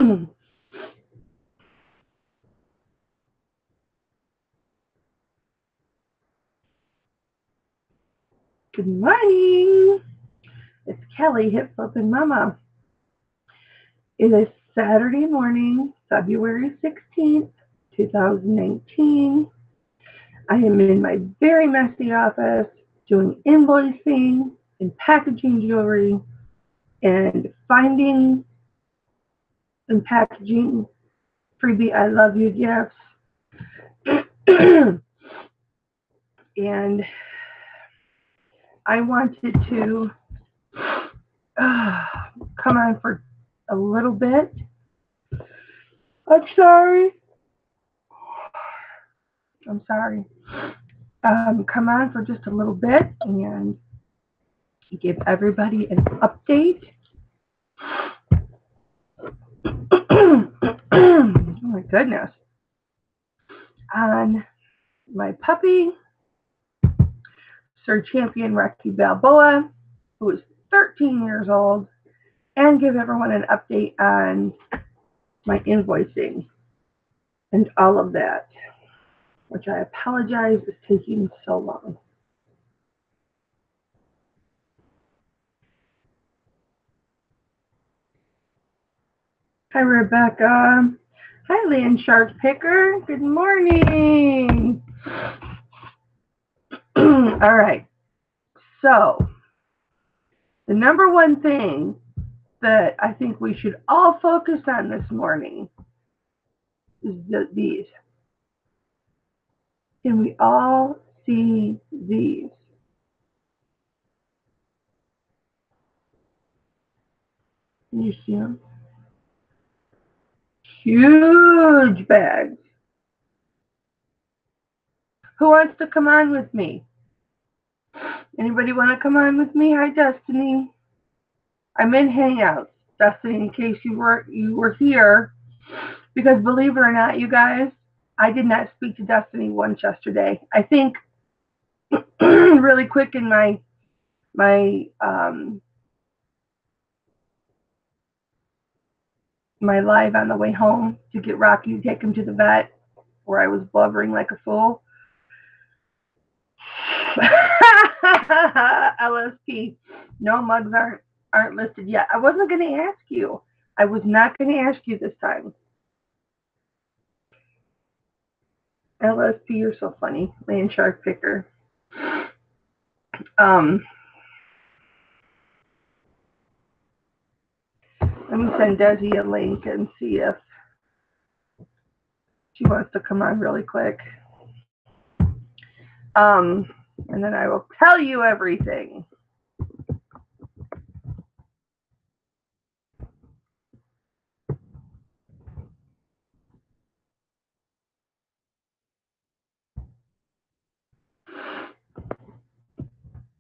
Good morning. It's Kelly, Hip Flippin' Mama. It is Saturday morning, February 16th, 2019. I am in my very messy office doing invoicing and packaging jewelry and finding and packaging freebie I love you gifts. And I wanted to come on for a little bit. I'm sorry. Come on for just a little bit and give everybody an update. Oh my goodness. On my puppy, Sir Champion Rocky Balboa, who is 13 years old, and give everyone an update on my invoicing and all of that, which I apologize is taking so long. Hi, Rebecca. Hi, Land Shark Picker. Good morning. All right. So, the number one thing that I think we should all focus on this morning is these. Can we all see these? Can you see them? Huge bags. Who wants to come on with me? Anybody want to come on with me? Hi, Destiny. I'm in Hangouts, Destiny, in case you were here. Because believe it or not, you guys, I did not speak to Destiny once yesterday. I think really quick in my live on the way home to get Rocky to take him to the vet, where I was blubbering like a fool. LSP, no mugs aren't listed yet. I wasn't going to ask you. I was not going to ask you this time. LSP, you're so funny. Land Shark Picker. Let me send Desi a link and see if she wants to come on really quick. And then I will tell you everything.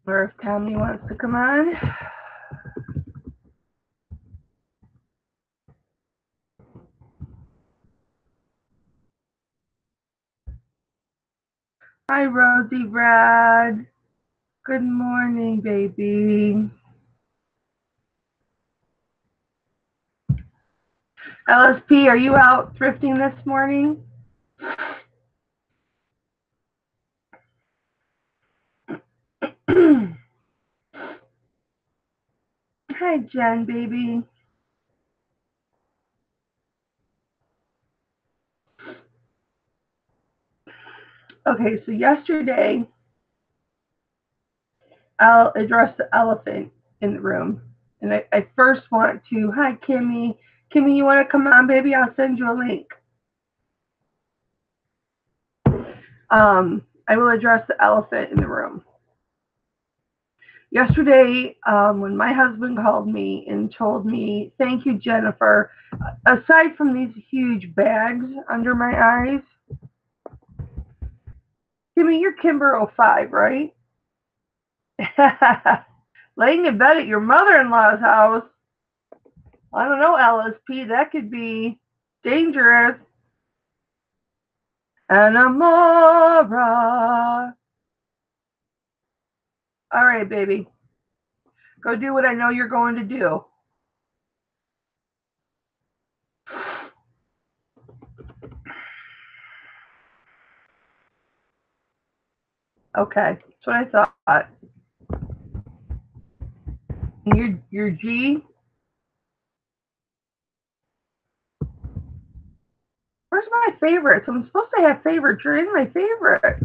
Or if Tommy wants to come on. Hi, Rosie Brad. Good morning, baby. LSP, are you out thrifting this morning? Hi, Jen, baby. Okay, so yesterday, I'll address the elephant in the room. And I first want to, hi, Kimmy. Kimmy, you want to come on, baby? I'll send you a link. I will address the elephant in the room. Yesterday, when my husband called me and told me, thank you, Jennifer, aside from these huge bags under my eyes, Kimmy, you're Kimber 05, right? Laying in bed at your mother-in-law's house. I don't know, LSP, that could be dangerous. Anamora. All right, baby. Go do what I know you're going to do. Okay, that's what I thought. Your G. Where's my favorites? I'm supposed to have favorites. You're in my favorites.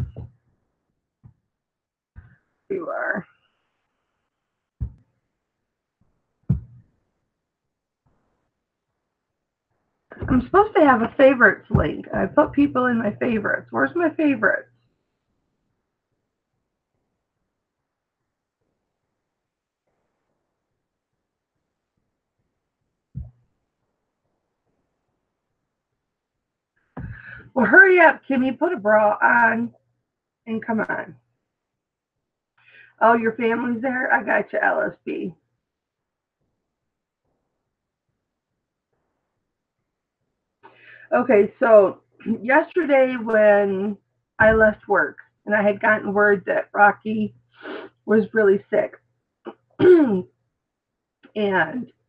You are. I'm supposed to have a favorites link. I put people in my favorites. Where's my favorites? Well, hurry up, Kimmy. Put a bra on and come on. Oh, your family's there? I got you, LSB. Okay, so yesterday when I left work and I had gotten word that Rocky was really sick and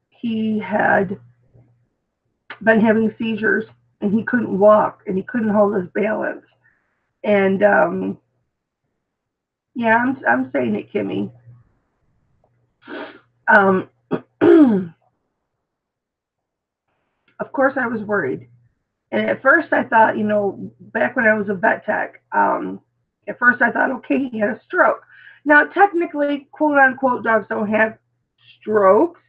he had been having seizures and he couldn't walk and he couldn't hold his balance. And yeah, I'm saying it, Kimmy. Um, of course, I was worried. And at first, I thought, back when I was a vet tech, at first I thought, okay, he had a stroke. Now, technically, quote unquote, dogs don't have strokes.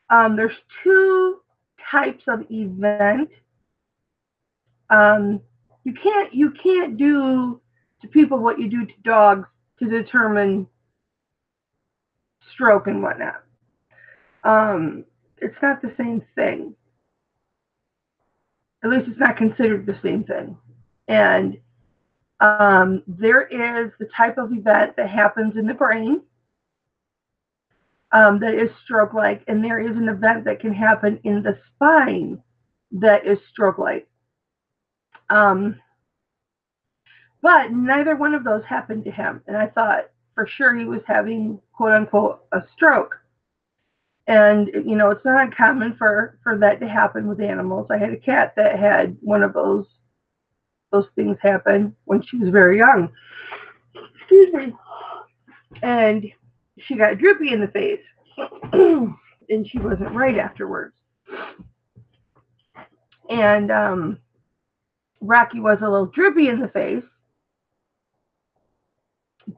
There's two types of event. You can't do to people what you do to dogs to determine stroke and whatnot. It's not the same thing. At least it's not considered the same thing. And there is the type of event that happens in the brain that is stroke-like, and there is an event that can happen in the spine that is stroke-like. But neither one of those happened to him, and I thought for sure he was having, quote-unquote, a stroke. And, it's not uncommon for that to happen with animals. I had a cat that had one of those things happen when she was very young. Excuse me. And she got droopy in the face. And she wasn't right afterwards. And Rocky was a little droopy in the face,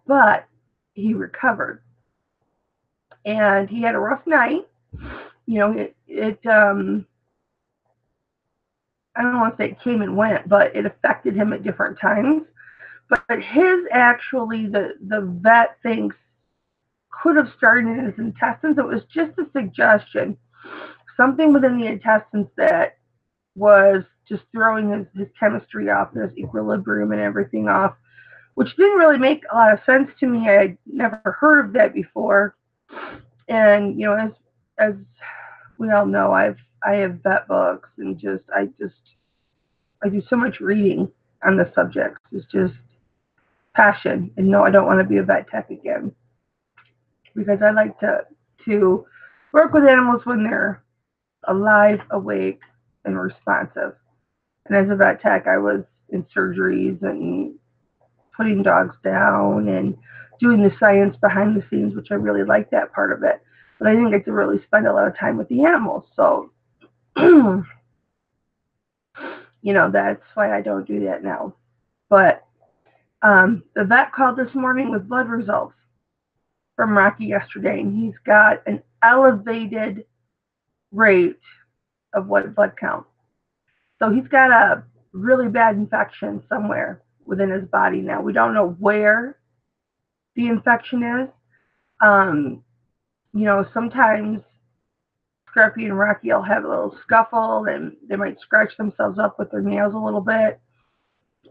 but he recovered. And he had a rough night. I don't want to say it came and went, but it affected him at different times. But his actually, the vet thinks could have started in his intestines. It was just a suggestion. Something within the intestines that was just throwing his chemistry off, his equilibrium and everything off, which didn't really make a lot of sense to me. I had never heard of that before. And, as we all know, I have vet books and I do so much reading on the subject. It's just passion. And no, I don't want to be a vet tech again because I like to work with animals when they're alive, awake, and responsive. And as a vet tech, I was in surgeries and putting dogs down and doing the science behind the scenes, which I really like that part of it. But I didn't get to really spend a lot of time with the animals. So, that's why I don't do that now. But the vet called this morning with blood results from Rocky yesterday, and he's got an elevated rate of white blood count. So he's got a really bad infection somewhere within his body now. We don't know where the infection is. Sometimes Scruffy and Rocky will have a little scuffle and they might scratch themselves up with their nails a little bit.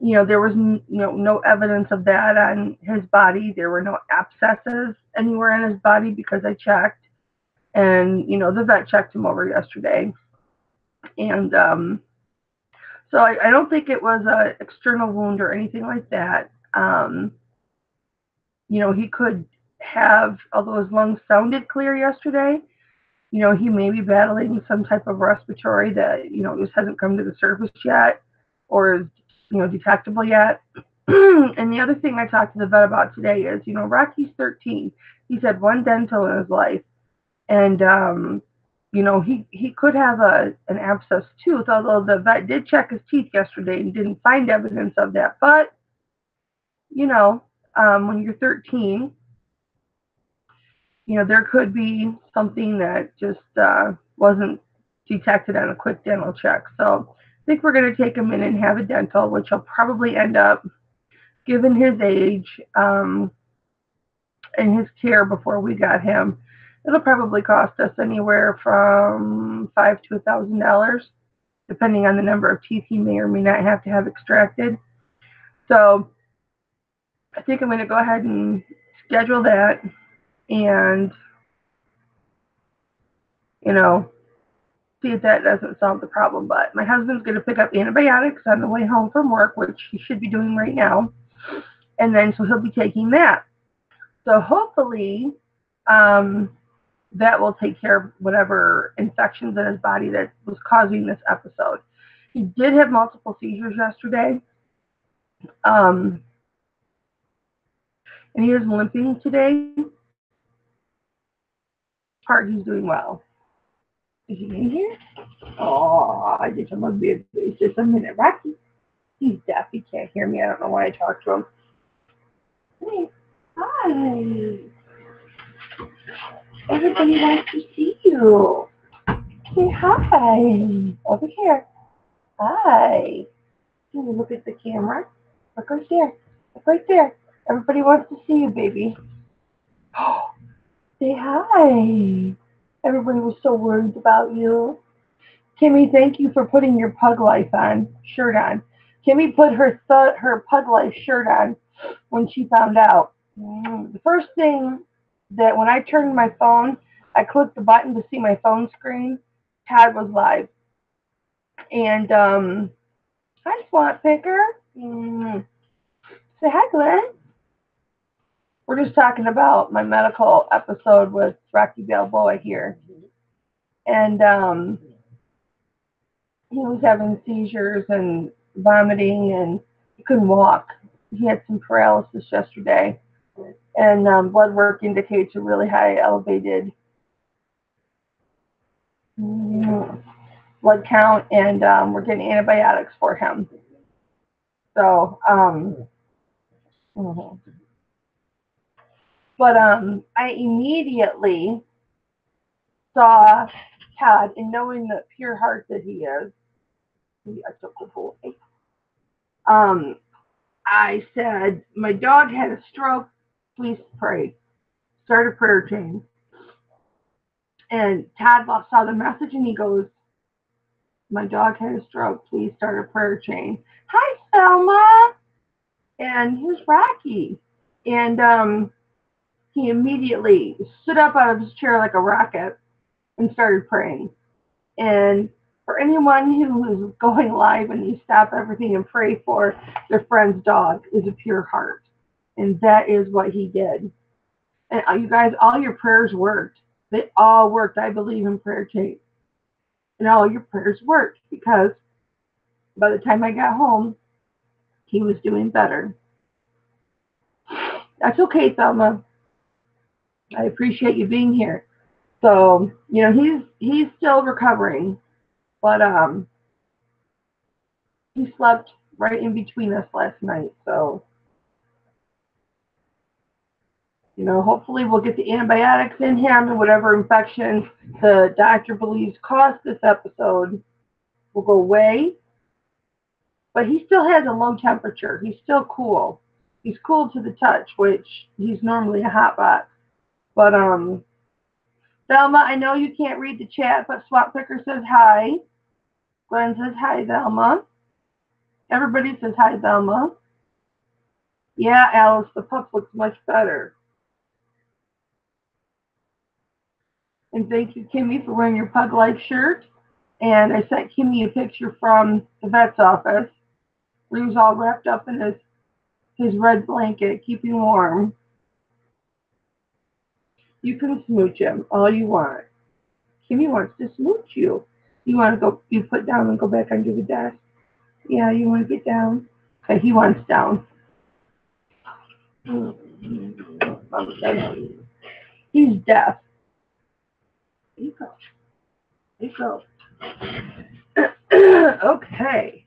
There was no evidence of that on his body. There were no abscesses anywhere in his body because I checked. And, the vet checked him over yesterday. And so I don't think it was an external wound or anything like that. He could have, although his lungs sounded clear yesterday, he may be battling some type of respiratory that, just hasn't come to the surface yet or is, detectable yet. And the other thing I talked to the vet about today is, Rocky's 13. He's had one dental in his life. And, he could have an abscess tooth, although the vet did check his teeth yesterday and didn't find evidence of that. But, when you're 13, there could be something that just wasn't detected on a quick dental check. So I think we're going to take him in and have a dental, which will probably end up, given his age and his care before we got him, it'll probably cost us anywhere from $500 to $1,000, depending on the number of teeth he may or may not have to have extracted. So I think I'm going to go ahead and schedule that and, see if that doesn't solve the problem. But my husband's going to pick up antibiotics on the way home from work, which he should be doing right now. And then so he'll be taking that. So hopefully that will take care of whatever infections in his body that was causing this episode. He did have multiple seizures yesterday. And he is limping today. Part he's doing well. Is he in here? Oh, I just love it. It's just a minute. Rocky, he's deaf. He can't hear me. I don't know why I talk to him. Hey, hi. Everybody wants to see you. Say hi. Over here. Hi. Can you look at the camera? Look right there. Look right there. Everybody wants to see you, baby. Say hi. Everybody was so worried about you. Kimmy, thank you for putting your Pug Life shirt on. Kimmy put her Pug Life shirt on when she found out. The first thing that when I turned my phone, I clicked the button to see my phone screen. Todd was live. And hi, Swamp Picker. Say hi, Glenn. We're just talking about my medical episode with Rocky Balboa here. And he was having seizures and vomiting, and he couldn't walk. He had some paralysis yesterday. And blood work indicates a really high elevated blood count, and we're getting antibiotics for him. So, but I immediately saw Todd, and knowing the pure heart that he is, I said, my dog had a stroke, please pray. Start a prayer chain. And Todd saw the message and he goes, my dog had a stroke, please start a prayer chain. Hi, Selma. And here's Rocky. And he immediately stood up out of his chair like a rocket and started praying. And for anyone who is going live and you stop everything and pray for their friend's dog is a pure heart. And that is what he did. And you guys, all your prayers worked. They all worked. I believe in prayer chain. And all your prayers worked because by the time I got home, he was doing better. That's okay, Thelma. I appreciate you being here. So, he's still recovering, but he slept right in between us last night. So, hopefully we'll get the antibiotics in him and whatever infection the doctor believes caused this episode will go away. But he still has a low temperature. He's still cool. He's cool to the touch, which he's normally a hot box. But Velma, I know you can't read the chat, but Swamp Picker says hi. Glenn says hi, Velma. Everybody says hi, Velma. Yeah, Alice, the pup looks much better. And thank you, Kimmy, for wearing your Pug Life shirt. And I sent Kimmy a picture from the vet's office where he was all wrapped up in his red blanket, keeping warm. You can smooch him all you want. Kimmy wants to smooch you. You want to go, put down and go back under the desk? Yeah, you want to get down? Okay, he wants down. He's deaf. There you go. There you go. Okay.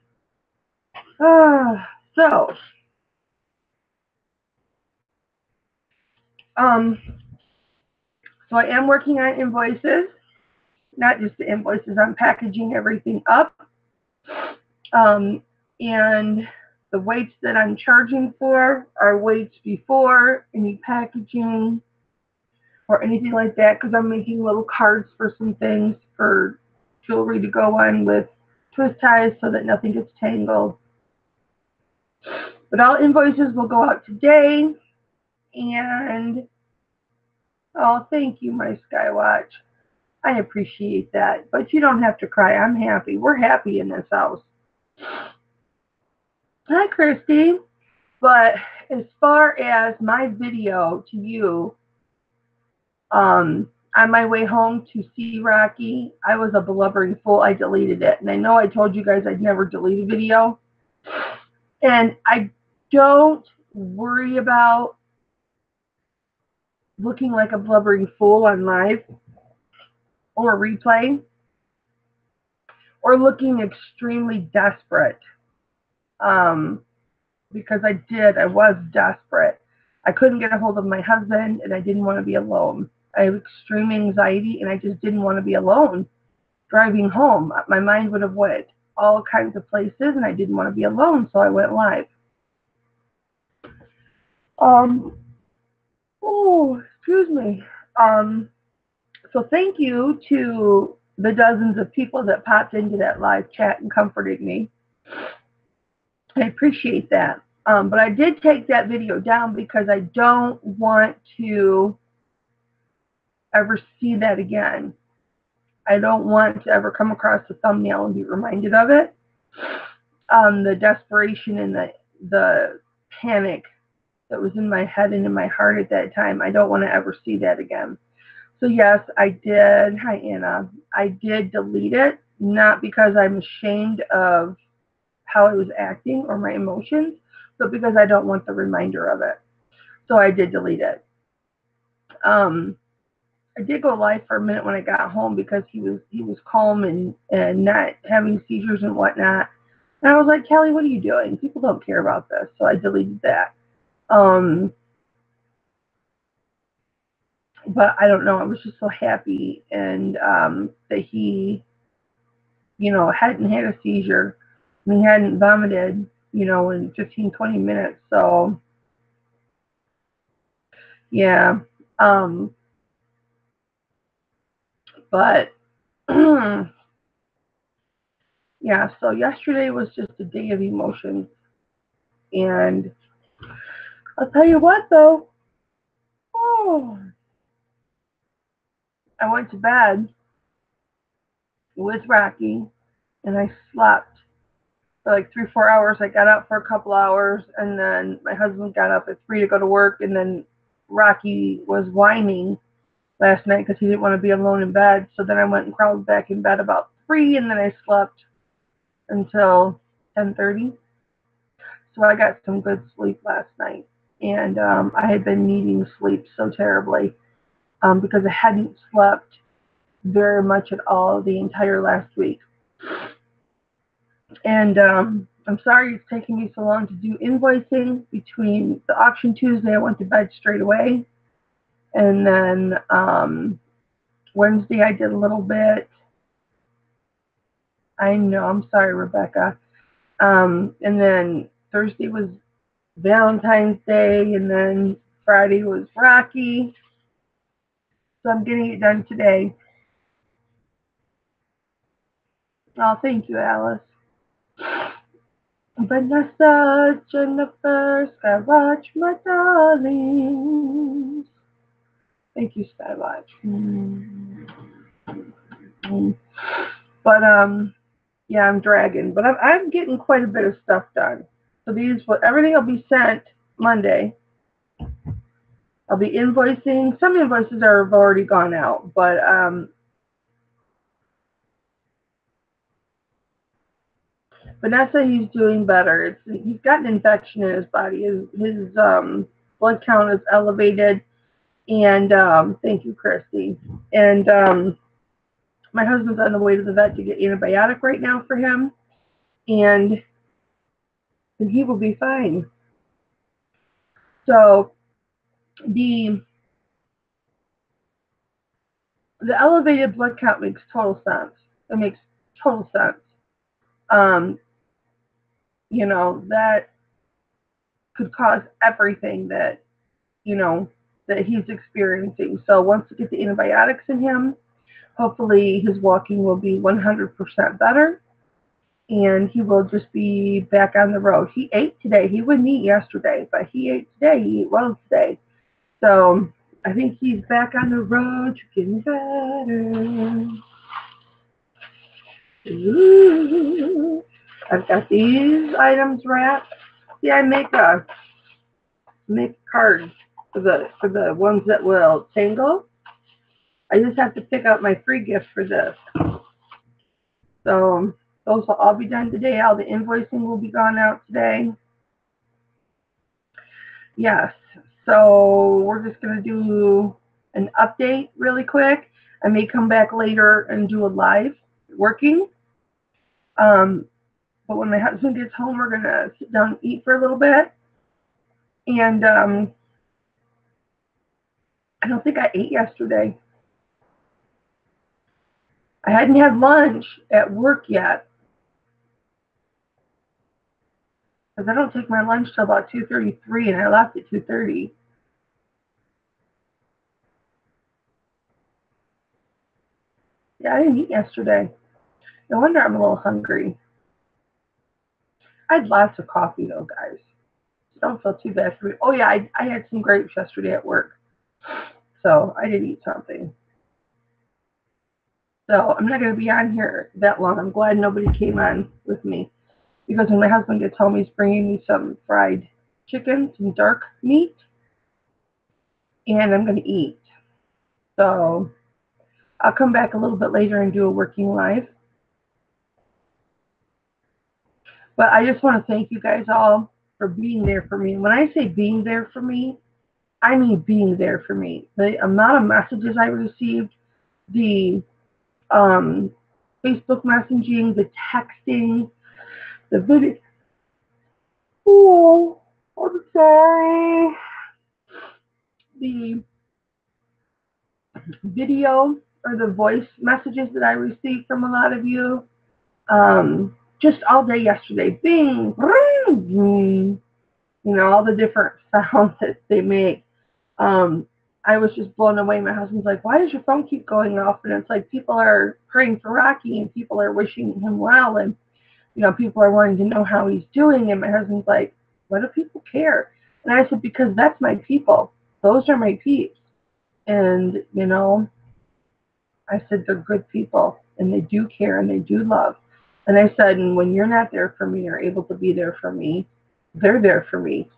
So, um, so I am working on invoices, not just the invoices. I'm packaging everything up, and the weights that I'm charging for are weights before any packaging or anything like that, because I'm making little cards for some things for jewelry to go on with twist ties so that nothing gets tangled. But all invoices will go out today, and oh, thank you, my Skywatch. I appreciate that, but you don't have to cry. I'm happy. We're happy in this house. Hi, Christy. But as far as my video to you, on my way home to see Rocky, I was a blubbering fool. I deleted it. And I know I told you guys I'd never delete a video. And I don't worry about looking like a blubbering fool on live or replay or looking extremely desperate. Because I was desperate. I couldn't get a hold of my husband and I didn't want to be alone. I have extreme anxiety and I just didn't want to be alone. Driving home, my mind would have went all kinds of places and I didn't want to be alone, so I went live. Excuse me. So thank you to the dozens of people that popped into that live chat and comforted me. I appreciate that. But I did take that video down because I don't want to ever see that again. I don't want to ever come across the thumbnail and be reminded of it. The desperation and the panic that was in my head and in my heart at that time, I don't want to ever see that again. So yes, I did. Hi, Anna. I did delete it, not because I'm ashamed of how I was acting or my emotions, but because I don't want the reminder of it. So I did delete it. I did go live for a minute when I got home because he was calm and not having seizures and whatnot. And I was like, Kelly, what are you doing? People don't care about this. So I deleted that. But I don't know. I was just so happy and that he, hadn't had a seizure and he hadn't vomited, in 15, 20 minutes. So yeah. But yeah, so yesterday was just a day of emotions. And I'll tell you what, though. I went to bed with Rocky and I slept for like 3-4 hours. I got up for a couple hours and then my husband got up at 3 to go to work, and then Rocky was whining last night because he didn't want to be alone in bed. So then I went and crawled back in bed about 3, and then I slept until 10:30. So I got some good sleep last night. And I had been needing sleep so terribly because I hadn't slept very much at all the entire last week. And I'm sorry it's taking me so long to do invoicing. Between the auction Tuesday, I went to bed straight away. And then Wednesday, I did a little bit. I know, I'm sorry, Rebecca. And then Thursday was Valentine's Day, and then Friday was Rocky. So I'm getting it done today. Oh, thank you, Alice. Vanessa, Jennifer, Skywatch, my darlings. Thank you, Skywatch. But yeah, I'm dragging, but I'm getting quite a bit of stuff done. So everything will be sent Monday. I'll be invoicing. Some invoices have already gone out, but Vanessa, he's doing better. He's got an infection in his body. His blood count is elevated. And thank you, Christy. And my husband's on the way to the vet to get antibiotic right now for him. And he will be fine. So the elevated blood count makes total sense. It makes total sense. You know, that could cause everything that, you know, that he's experiencing. So once we get the antibiotics in him, hopefully his walking will be 100% better. And he will just be back on the road. He ate today. He wouldn't eat yesterday, but he ate today. He ate well today. So I think he's back on the road to getting better. Ooh. I've got these items wrapped. Yeah, I make cards for the ones that will tangle. I just have to pick out my free gift for this. So those will all be done today. All the invoicing will be gone out today. Yes. So we're just going to do an update really quick. I may come back later and do a live working. But when my husband gets home, we're going to sit down and eat for a little bit. And I don't think I ate yesterday. I hadn't had lunch at work yet. Because I don't take my lunch till about 2:33, and I left at 2:30. Yeah, I didn't eat yesterday. No wonder I'm a little hungry. I had lots of coffee, though, guys. So don't feel too bad for me. Oh, yeah, I had some grapes yesterday at work. So I did eat something. So I'm not going to be on here that long. I'm glad nobody came on with me. Because when my husband gets home, he's bringing me some fried chicken, some dark meat. And I'm going to eat. So I'll come back a little bit later and do a working live. But I just want to thank you guys all for being there for me. When I say being there for me, I mean being there for me. The amount of messages I received, the Facebook messaging, the texting, the video. Oh, I'm sorry. The video or the voice messages that I received from a lot of you. Just all day yesterday. Bing, bing, bing. You know, all the different sounds that they make. I was just blown away. My husband's like, why does your phone keep going off? And it's like people are praying for Rocky and people are wishing him well. And, you know, people are wanting to know how he's doing. And my husband's like, why do people care? And I said, because that's my people. Those are my peeps. And, you know, I said, they're good people and they do care and they do love. And I said, and when you're not there for me or able to be there for me, they're there for me.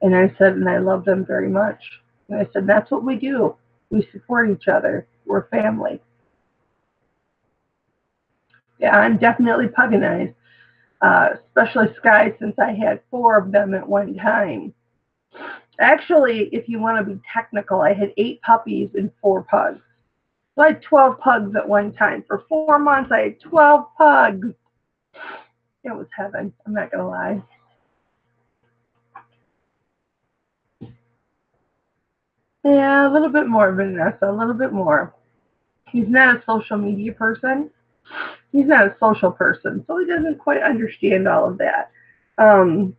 And I said, and I love them very much. And I said, that's what we do. We support each other. We're family. Yeah, I'm definitely pugganized, especially Sky, since I had 4 of them at one time. Actually, if you want to be technical, I had 8 puppies and 4 pugs. So I had 12 pugs at one time. For 4 months, I had 12 pugs. It was heaven. I'm not going to lie. Yeah, a little bit more, Vanessa, a little bit more. He's not a social media person. He's not a social person, so he doesn't quite understand all of that. And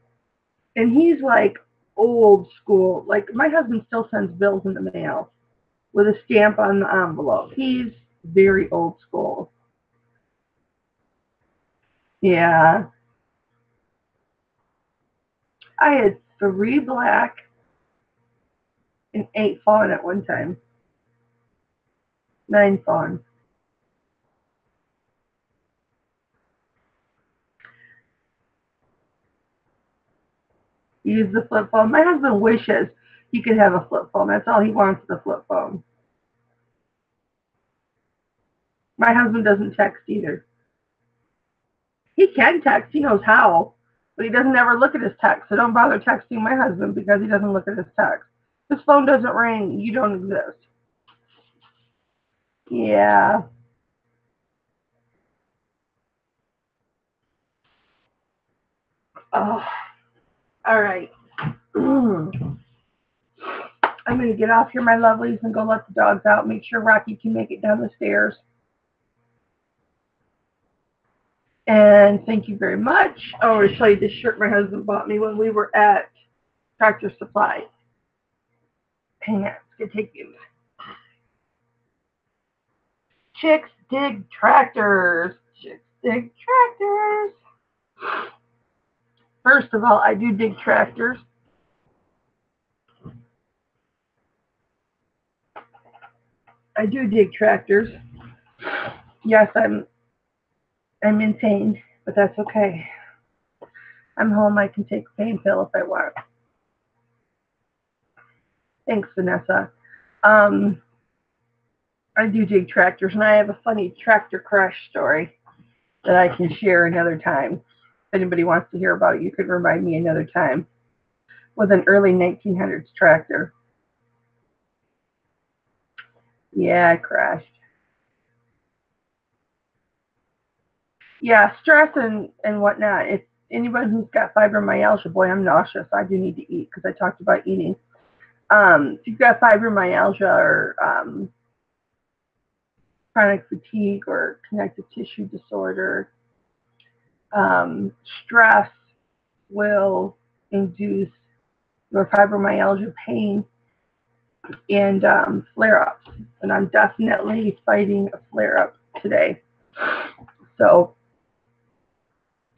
he's like old school. Like my husband still sends bills in the mail with a stamp on the envelope. He's very old school. Yeah. I had 3 black and 8 fawn at one time. 9 fawn. Use the flip phone. My husband wishes he could have a flip phone. That's all he wants is a flip phone. My husband doesn't text either. He can text. He knows how. But he doesn't ever look at his text. So don't bother texting my husband because he doesn't look at his text. This phone doesn't ring. You don't exist. Yeah. Oh, all right. I'm going to get off here, my lovelies, and go let the dogs out. Make sure Rocky can make it down the stairs. And thank you very much. I want to show you this shirt my husband bought me when we were at Tractor Supply. Hang on, it's going to take you. Chicks dig tractors. Chicks dig tractors. First of all, I do dig tractors. I do dig tractors. Yes, I'm insane, but that's okay. I'm home. I can take a pain pill if I want. Thanks, Vanessa. I do dig tractors, and I have a funny tractor crash story that I can share another time. If anybody wants to hear about it, you could remind me another time. With an early 1900s tractor. Yeah, I crashed. Yeah, stress and whatnot. If anyone who's got fibromyalgia, boy, I'm nauseous. I do need to eat because I talked about eating. If you've got fibromyalgia or chronic fatigue or connective tissue disorder, stress will induce your fibromyalgia pain and flare-ups. And I'm definitely fighting a flare-up today. So,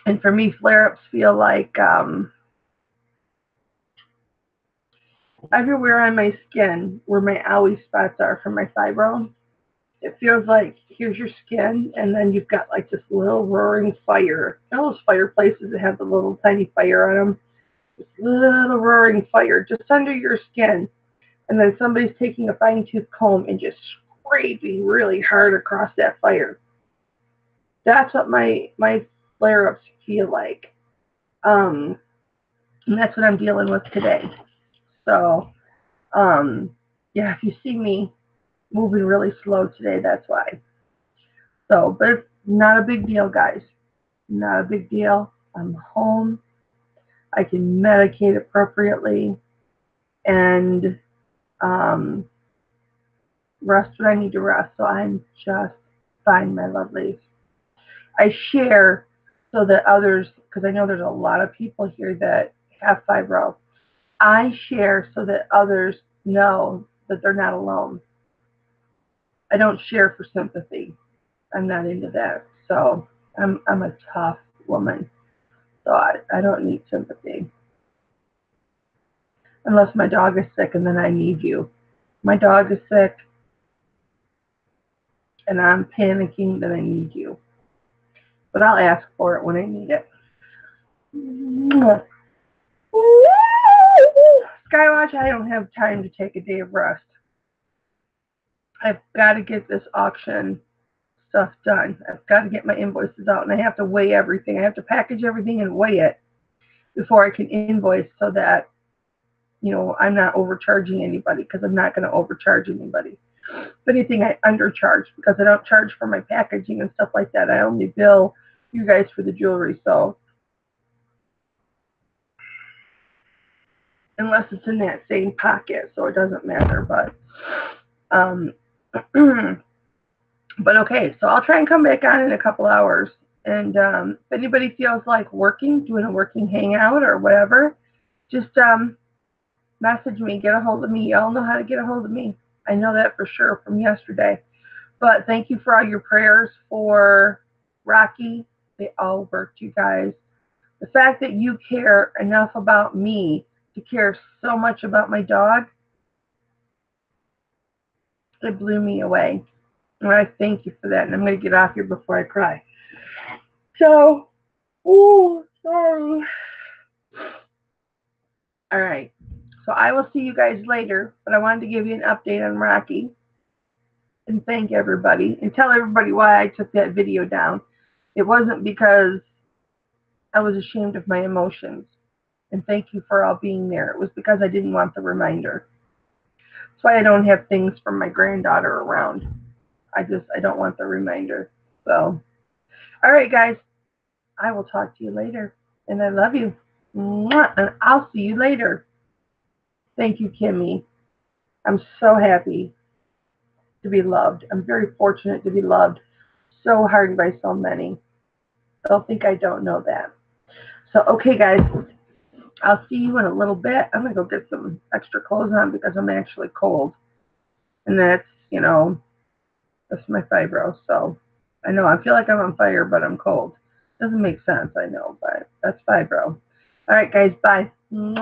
and for me, flare-ups feel like everywhere on my skin where my owie spots are from my fibro. It feels like here's your skin, and then you've got like this little roaring fire. You know those fireplaces that have the little tiny fire on them? This little roaring fire just under your skin. And then somebody's taking a fine-tooth comb and just scraping really hard across that fire. That's what my flare-ups feel like. And that's what I'm dealing with today. So, yeah, if you see me moving really slow today, that's why. So, but it's not a big deal, guys. Not a big deal. I'm home. I can medicate appropriately and rest when I need to rest. So I'm just fine, my lovelies. I share so that others, because I know there's a lot of people here that have fibro. I share so that others know that they're not alone. I don't share for sympathy. I'm not into that. So I'm a tough woman. So I don't need sympathy. Unless my dog is sick and then I need you. My dog is sick and I'm panicking, then I need you. But I'll ask for it when I need it. Skywatch, I don't have time to take a day of rest. I've got to get this auction stuff done. I've got to get my invoices out, and I have to weigh everything. I have to package everything and weigh it before I can invoice so that, you know, I'm not overcharging anybody, because I'm not going to overcharge anybody. If anything, I undercharge because I don't charge for my packaging and stuff like that. I only bill you guys for the jewelry. So unless it's in that same pocket, so it doesn't matter. But but okay, so I'll try and come back on in a couple hours. And if anybody feels like doing a working hangout or whatever, just message me, get a hold of me. Y'all know how to get a hold of me. I know that for sure from yesterday. But thank you for all your prayers for Rocky. They all worked, you guys. The fact that you care enough about me to care so much about my dog, it blew me away. And I thank you for that. And I'm going to get off here before I cry. So, sorry. All right. So I will see you guys later. But I wanted to give you an update on Rocky. And thank everybody. And tell everybody why I took that video down. It wasn't because I was ashamed of my emotions. And thank you for all being there. It was because I didn't want the reminder. That's why I don't have things from my granddaughter around. I don't want the reminder. So, all right, guys, I will talk to you later. And I love you. Mwah, and I'll see you later. Thank you, Kimmy. I'm so happy to be loved. I'm very fortunate to be loved so hard by so many. Don't think I don't know that. So, okay, guys, I'll see you in a little bit. I'm going to go get some extra clothes on because I'm actually cold. And that's my fibro. So, I know I feel like I'm on fire, but I'm cold. Doesn't make sense, I know, but that's fibro. All right, guys, bye.